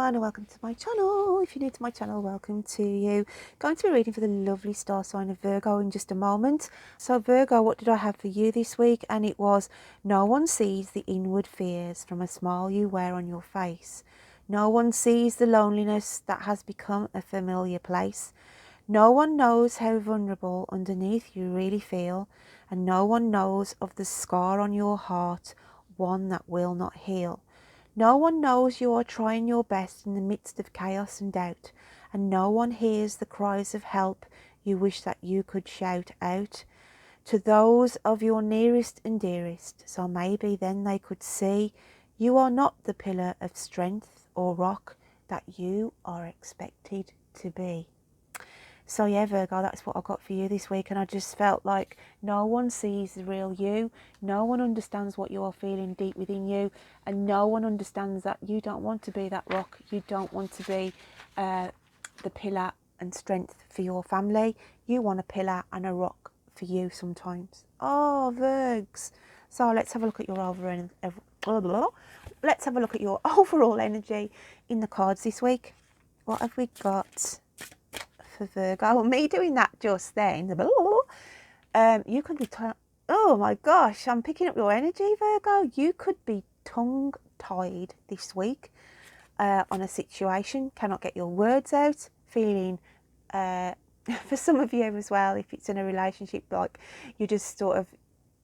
everyone, and welcome to my channel. If you're new to my channel, welcome to you. Going to be reading for the lovely star sign of Virgo in just a moment. So Virgo, what did I have for you this week? And it was, no one sees the inward fears from a smile you wear on your face. No one sees the loneliness that has become a familiar place. No one knows how vulnerable underneath you really feel, and no one knows of the scar on your heart, one that will not heal. No one knows you are trying your best in the midst of chaos and doubt, and no one hears the cries of help you wish that you could shout out to those of your nearest and dearest, so maybe then they could see you are not the pillar of strength or rock that you are expected to be. So yeah, Virgo, that's what I got for you this week, and I just felt like no one sees the real you, no one understands what you are feeling deep within you, and no one understands that you don't want to be that rock, you don't want to be the pillar and strength for your family, you want a pillar and a rock for you sometimes. Oh, Virgs. So let's have a look at your let's have a look at your overall energy in the cards this week. What have we got for Virgo? Me doing that just then. You could be oh my gosh, I'm picking up your energy, Virgo. You could be tongue tied this week on a situation, cannot get your words out, feeling for some of you as well, if it's in a relationship, like you're just sort of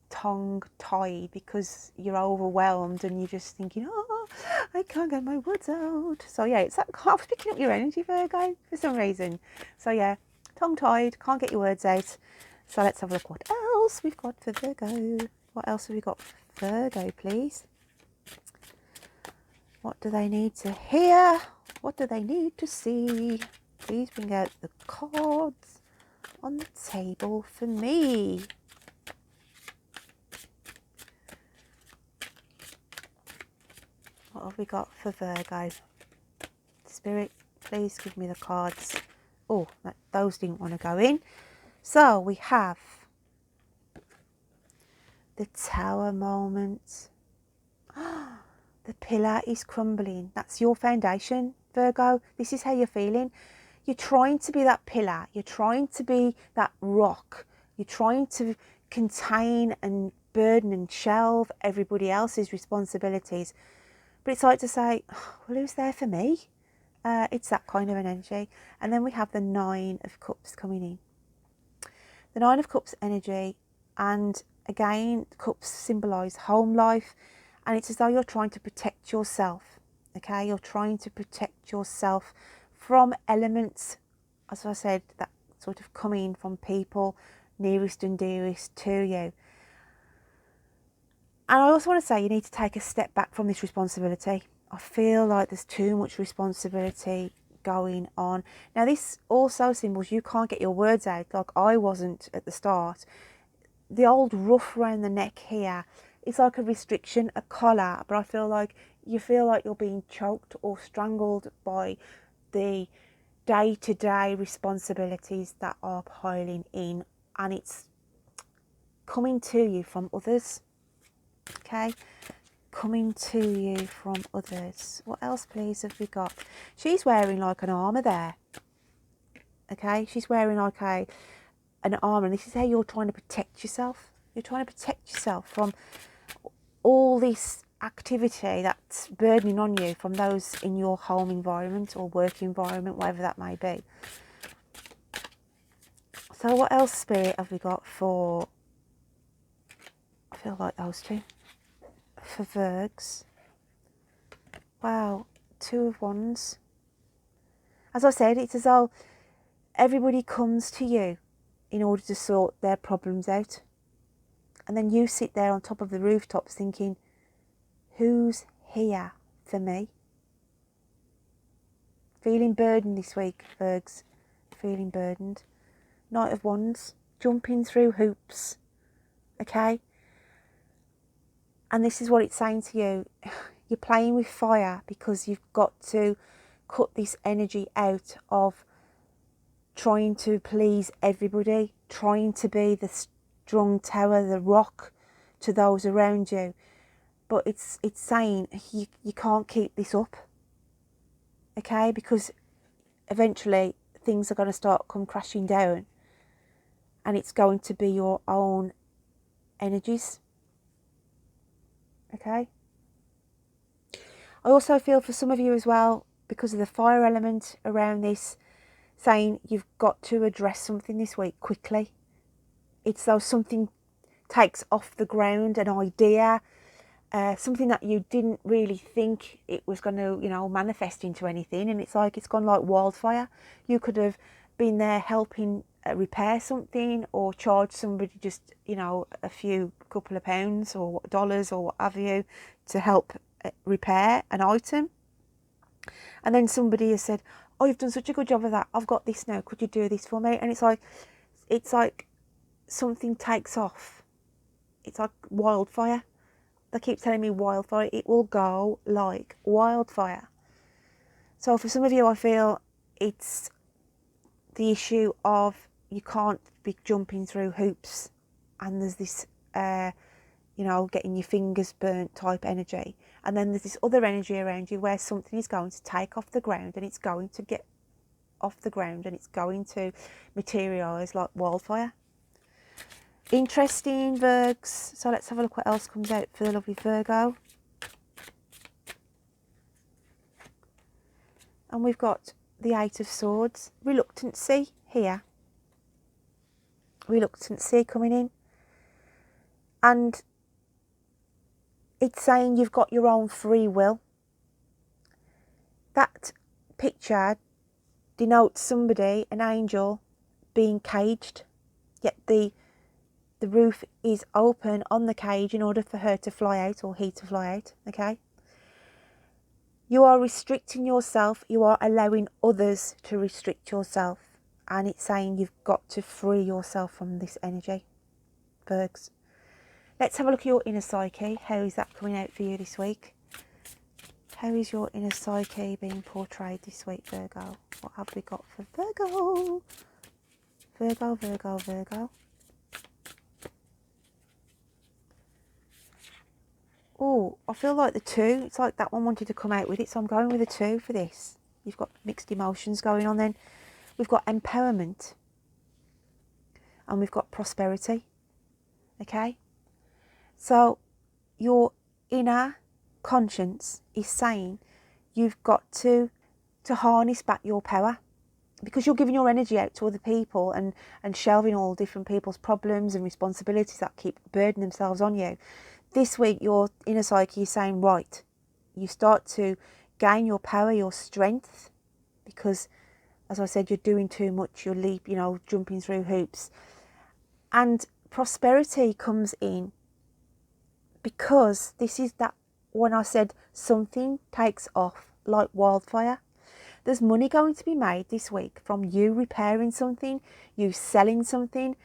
tongue tied because you're overwhelmed and you're just thinking, oh, I can't get my words out. So yeah, it's that, I was picking up your energy, Virgo, for some reason. So yeah, tongue tied, can't get your words out. So let's have a look what else we've got for Virgo. What else have we got for Virgo, please? What do they need to hear? What do they need to see? Please bring out the cards on the table for me. What have we got for Virgo? Spirit, please give me the cards. Oh, those didn't want to go in. So we have the Tower moment. The pillar is crumbling. That's your foundation, Virgo. This is how you're feeling. You're trying to be that pillar. You're trying to be that rock. You're trying to contain and burden and shelve everybody else's responsibilities. But it's like to say, well, who's there for me? It's that kind of an energy. And then we have the Nine of Cups coming in. The Nine of Cups energy, and again, cups symbolise home life, and it's as though you're trying to protect yourself, okay? You're trying to protect yourself from elements, as I said, that sort of come in from people nearest and dearest to you. And I also want to say you need to take a step back from this responsibility. I feel like there's too much responsibility going on. Now, this also symbols you can't get your words out, like I wasn't at the start. The old ruff around the neck here, it's like a restriction, a collar, but I feel like you're being choked or strangled by the day-to-day responsibilities that are piling in, and it's coming to you from others. Okay, coming to you from others. What else, please, have we got? She's wearing like an armour there. Okay, she's wearing like an armour, and this is how you're trying to protect yourself. You're trying to protect yourself from all this activity that's burdening on you from those in your home environment or work environment, whatever that may be. So what else, Spirit, have we got for, I feel like those two, for Virgs? Wow, Two of Wands. As I said, it's as though everybody comes to you in order to sort their problems out. And then you sit there on top of the rooftops thinking, who's here for me? Feeling burdened this week, Virgs. Feeling burdened. Knight of Wands. Jumping through hoops. Okay? And this is what it's saying to you. You're playing with fire because you've got to cut this energy out of trying to please everybody, trying to be the strong tower, the rock to those around you. But it's saying you can't keep this up. okay? Because eventually things are going to start come crashing down, and it's going to be your own energies, okay? I also feel for some of you as well, because of the fire element around this, saying you've got to address something this week quickly. It's though something takes off the ground, an idea, something that you didn't really think it was going to, manifest into anything, and it's like it's gone like wildfire. You could have been there helping repair something, or charge somebody just, a couple of pounds or dollars or what have you to help repair an item. And then somebody has said, oh, you've done such a good job of that. I've got this now. Could you do this for me? And it's like something takes off. It's like wildfire. They keep telling me wildfire. It will go like wildfire. So for some of you, I feel it's the issue of you can't be jumping through hoops, and there's this, getting your fingers burnt type energy. And then there's this other energy around you where something is going to take off the ground, and it's going to get off the ground, and it's going to materialise like wildfire. Interesting, Virgs. So let's have a look what else comes out for the lovely Virgo. And we've got the Eight of Swords. Reluctancy here. Reluctancy coming in. And it's saying you've got your own free will. That picture denotes somebody, an angel, being caged. Yet the roof is open on the cage in order for her to fly out, or he to fly out, okay? You are restricting yourself. You are allowing others to restrict yourself. And it's saying you've got to free yourself from this energy, Virgs. Let's have a look at your inner psyche. How is that coming out for you this week? How is your inner psyche being portrayed this week, Virgo? What have we got for Virgo? Virgo, Virgo, Virgo. Oh, I feel like the 2. It's like that one wanted to come out with it, so I'm going with a 2 for this. You've got mixed emotions going on then. We've got empowerment. And we've got prosperity. Okay? So your inner conscience is saying you've got to harness back your power, because you're giving your energy out to other people and shelving all different people's problems and responsibilities that keep burdening themselves on you. This week, your inner psyche is saying, right, you start to gain your power, your strength, because, as I said, you're doing too much, you're jumping through hoops. And prosperity comes in, because this is that when I said something takes off like wildfire. There's money going to be made this week from you repairing something, you selling something.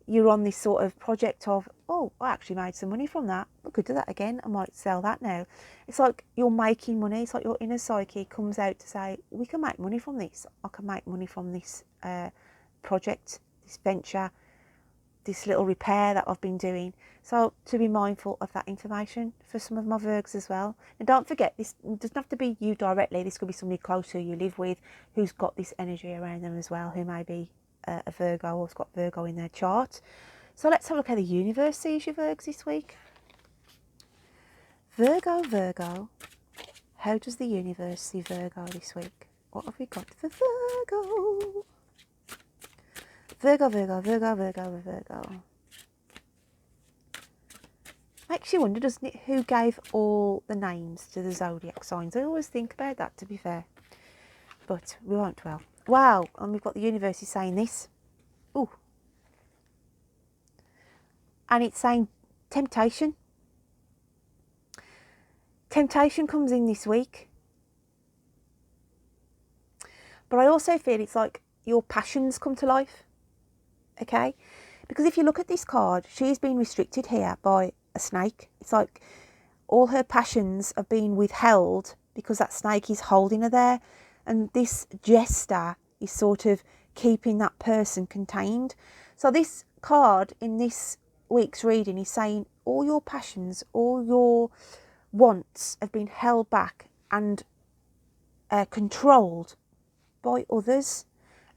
You're on this sort of project of, oh, I actually made some money from that. I could do that again. I might sell that now. It's like you're making money. It's like your inner psyche comes out to say, we can make money from this. I can make money from this project, this venture, this little repair that I've been doing. So to be mindful of that information for some of my Virgs as well. And don't forget, this doesn't have to be you directly. This could be somebody close who you live with who's got this energy around them as well, who may be a Virgo or has got Virgo in their chart. So let's have a look how the universe sees your Virgs this week. Virgo, Virgo. How does the universe see Virgo this week? What have we got for Virgo? Virgo, Virgo, Virgo, Virgo, Virgo. Makes you wonder, doesn't it, who gave all the names to the zodiac signs? I always think about that, to be fair. But we won't dwell. Wow, and we've got the universe is saying this. Ooh. And it's saying temptation. Temptation comes in this week. But I also feel it's like your passions come to life. Okay? Because if you look at this card, she's been restricted here by a snake. It's like all her passions are being withheld because that snake is holding her there. And this jester is sort of keeping that person contained. So this card in this week's reading is saying all your passions, all your wants have been held back and controlled by others.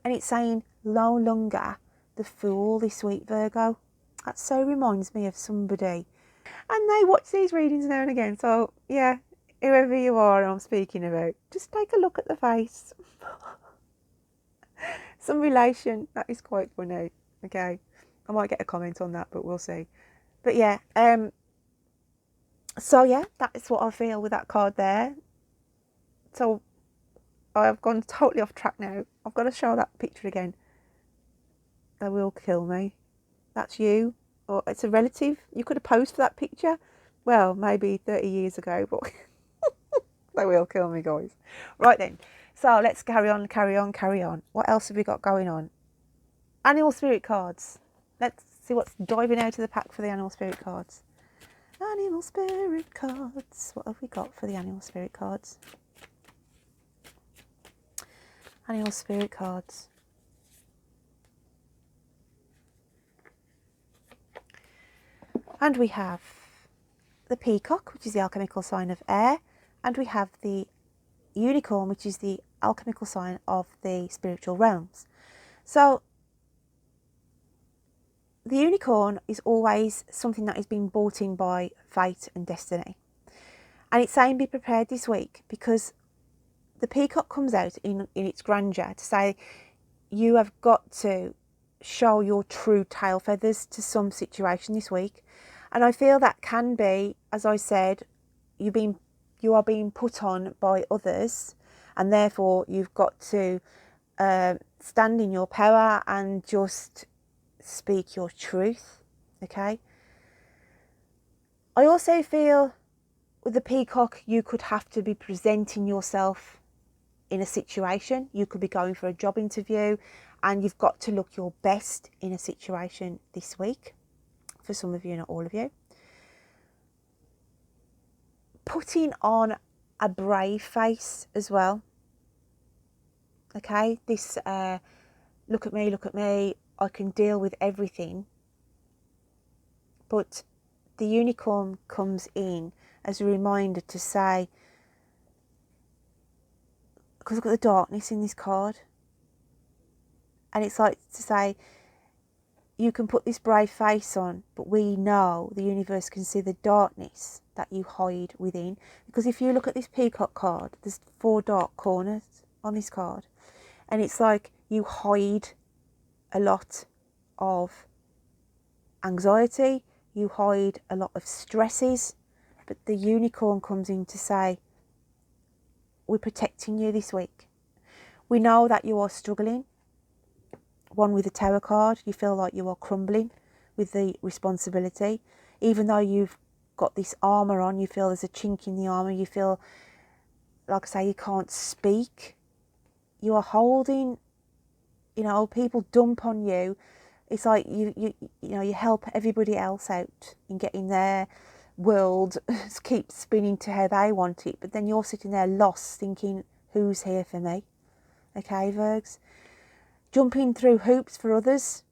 And it's saying no longer the fool this week, Virgo. That so reminds me of somebody. And they watch these readings now and again. So yeah, whoever you are I'm speaking about, just take a look at the face. Some relation. That is quite funny. Okay, I might get a comment on that, but we'll see. But yeah, so yeah, that is what I feel with that card there. So I've gone totally off track now. I've got to show that picture again. They will kill me. That's you, or it's a relative. You could have posed for that picture. Well, maybe 30 years ago, but they will kill me, guys. Right then. So let's carry on. What else have we got going on? Animal spirit cards. Let's see what's diving out of the pack for the animal spirit cards. Animal spirit cards. What have we got for the animal spirit cards? Animal spirit cards. And we have the peacock, which is the alchemical sign of air. And we have the unicorn, which is the alchemical sign of the spiritual realms. So the unicorn is always something that is being brought in by fate and destiny. And it's saying be prepared this week, because the peacock comes out in its grandeur to say you have got to show your true tail feathers to some situation this week. And I feel that can be, as I said, you are being put on by others, and therefore you've got to stand in your power and just speak your truth. Okay. I also feel with the peacock, you could have to be presenting yourself in a situation. You could be going for a job interview, and you've got to look your best in a situation this week. For some of you, not all of you. Putting on a brave face as well. Okay, this look at me, I can deal with everything. But the unicorn comes in as a reminder to say, because look at the darkness in this card. And it's like to say, you can put this brave face on, but we know the universe can see the darkness that you hide within. Because if you look at this peacock card, there's 4 dark corners on this card. And it's like you hide a lot of anxiety, you hide a lot of stresses, but the unicorn comes in to say, we're protecting you this week. We know that you are struggling. One with the Tower card, you feel like you are crumbling with the responsibility. Even though you've got this armour on, you feel there's a chink in the armour, you feel, like I say, you can't speak. You are holding, people dump on you. It's like you help everybody else out in getting their world keep spinning to how they want it, but then you're sitting there lost thinking, who's here for me? Okay, Virgs? Jumping through hoops for others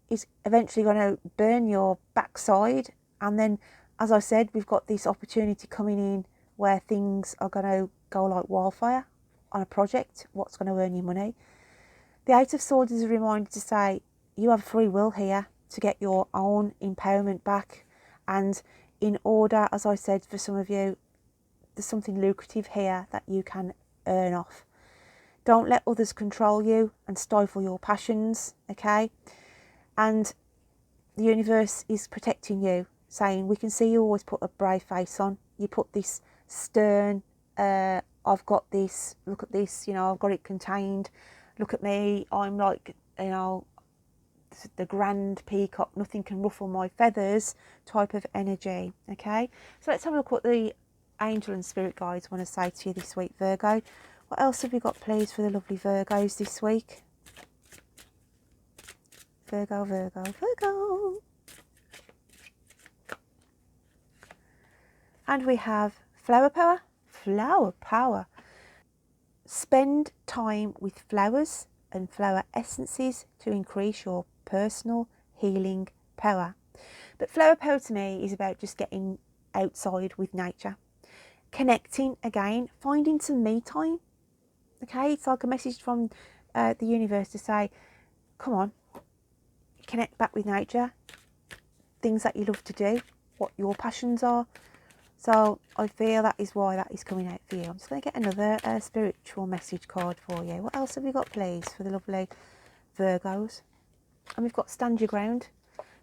is eventually going to burn your backside. And then, as I said, we've got this opportunity coming in where things are going to go like wildfire on a project. What's going to earn you money? The 8 of Swords is a reminder to say you have free will here to get your own empowerment back. And in order, as I said, for some of you, there's something lucrative here that you can earn off. Don't let others control you and stifle your passions, okay? And the universe is protecting you, saying, we can see you always put a brave face on. You put this stern, I've got this, look at this, I've got it contained. Look at me, I'm like, the grand peacock, nothing can ruffle my feathers type of energy, okay? So let's have a look what the angel and spirit guides want to say to you this week, Virgo. What else have we got, please, for the lovely Virgos this week? Virgo, Virgo, Virgo. And we have flower power. Flower power. Spend time with flowers and flower essences to increase your personal healing power. But flower power to me is about just getting outside with nature. Connecting again, finding some me time. Okay, it's like a message from the universe to say, come on, connect back with nature, things that you love to do, what your passions are. So I feel that is why that is coming out for you. I'm just going to get another spiritual message card for you. What else have we got, please, for the lovely Virgos? And we've got stand your ground.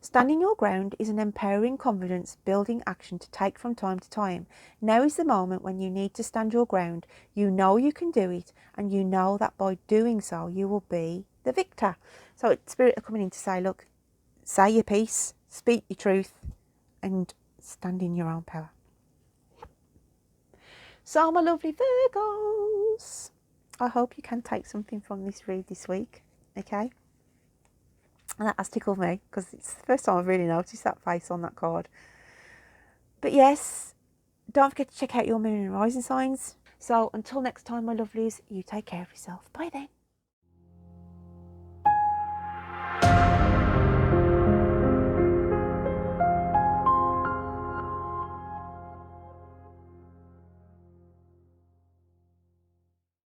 Standing your ground is an empowering confidence building action to take from time to time. Now is the moment when you need to stand your ground. You know you can do it, and you know that by doing so you will be the victor. So Spirit are coming in to say, look, say your piece, speak your truth, and stand in your own power. So my lovely Virgos, I hope you can take something from this read this week, okay? And that has tickled me because it's the first time I've really noticed that face on that card. But yes, don't forget to check out your moon and rising signs. So until next time, my lovelies, you take care of yourself. Bye then.